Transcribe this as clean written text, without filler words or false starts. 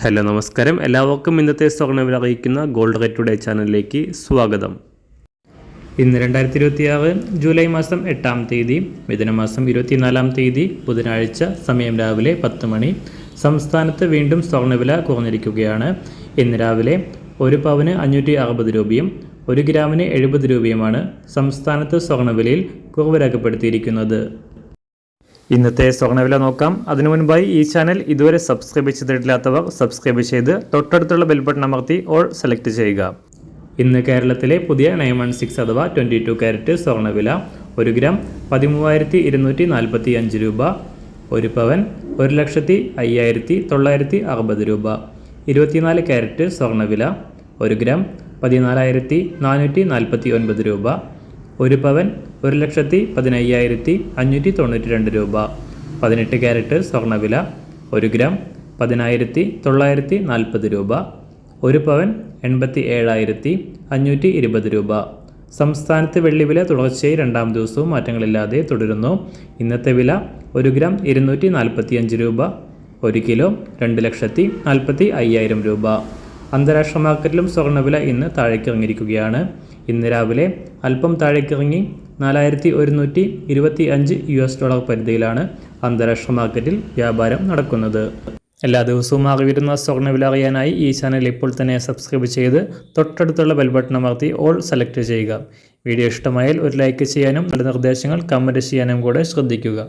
Hello നമസ്കാരം, എല്ലാവർക്കും ഇന്നത്തെ സ്വർണ്ണവില അറിയിക്കുന്ന ഗോൾഡ് റേറ്റ് ടുഡേ ചാനലിലേക്ക് സ്വാഗതം. ഇന്ന് 2026 ജൂലൈ മാസം 8-ാം തീയതി, മിഥുനമാസം 24-ാം തീയതി ബുധനാഴ്ച, സമയം രാവിലെ 10 മണി. സംസ്ഥാനത്ത് വീണ്ടും സ്വർണ്ണവില കുറഞ്ഞിരിക്കുകയാണ്. ഇന്ന് രാവിലെ ഒരു പവന് 560 രൂപയും 1 ഗ്രാമിന് 70 രൂപയുമാണ് സംസ്ഥാനത്ത് സ്വർണ്ണവിലയിൽ കുറവ് രേഖപ്പെടുത്തിയിരിക്കുന്നത്. ഇന്നത്തെ സ്വർണ്ണവില നോക്കാം. അതിനു മുൻപായി ഈ ചാനൽ ഇതുവരെ സബ്സ്ക്രൈബ് ചെയ്തിട്ടില്ലാത്തവർ സബ്സ്ക്രൈബ് ചെയ്ത് തൊട്ടടുത്തുള്ള ബെൽ ബട്ടൺ അമർത്തി ഓൾ സെലക്ട് ചെയ്യുക. ഇന്ന് കേരളത്തിലെ പുതിയ 916 അഥവാ 22 കാരറ്റ് സ്വർണ്ണവില 1 ഗ്രാം 13,245 രൂപ, 1 പവൻ 1,05,960 രൂപ. 24 കാരറ്റ് സ്വർണ്ണവില 1 ഗ്രാം 14,449 രൂപ, 1 പവൻ 1,15,592 രൂപ. 18 കാരറ്റ് സ്വർണ്ണവില 1 ഗ്രാം 10,940 രൂപ, 1 പവൻ 87,520 രൂപ. സംസ്ഥാനത്ത് വെള്ളിവില തുടർച്ചയായി 2-ാം ദിവസവും മാറ്റങ്ങളില്ലാതെ തുടരുന്നു. ഇന്നത്തെ വില 1 ഗ്രാം 245 രൂപ, 1 കിലോ 2,45,000 രൂപ. അന്താരാഷ്ട്ര മാർക്കറ്റിലും സ്വർണ്ണവില ഇന്ന് താഴേക്കിറങ്ങിയിരിക്കുകയാണ്. ഇന്ന് രാവിലെ അല്പം താഴേക്കിറങ്ങി $4,125 പരിധിയിലാണ് അന്താരാഷ്ട്ര മാർക്കറ്റിൽ വ്യാപാരം നടക്കുന്നത്. എല്ലാ ദിവസവും മാറിവരുന്ന സ്വർണ്ണവില അറിയാനായി ഈ ചാനൽ ഇപ്പോൾ തന്നെ സബ്സ്ക്രൈബ് ചെയ്ത് തൊട്ടടുത്തുള്ള ബെൽ ബട്ടൺ അമർത്തി ഓൾ സെലക്ട് ചെയ്യുക. വീഡിയോ ഇഷ്ടമായാൽ ഒരു ലൈക്ക് ചെയ്യാനും നല്ല നിർദ്ദേശങ്ങൾ കമൻറ്റ് ചെയ്യാനും കൂടെ ശ്രദ്ധിക്കുക.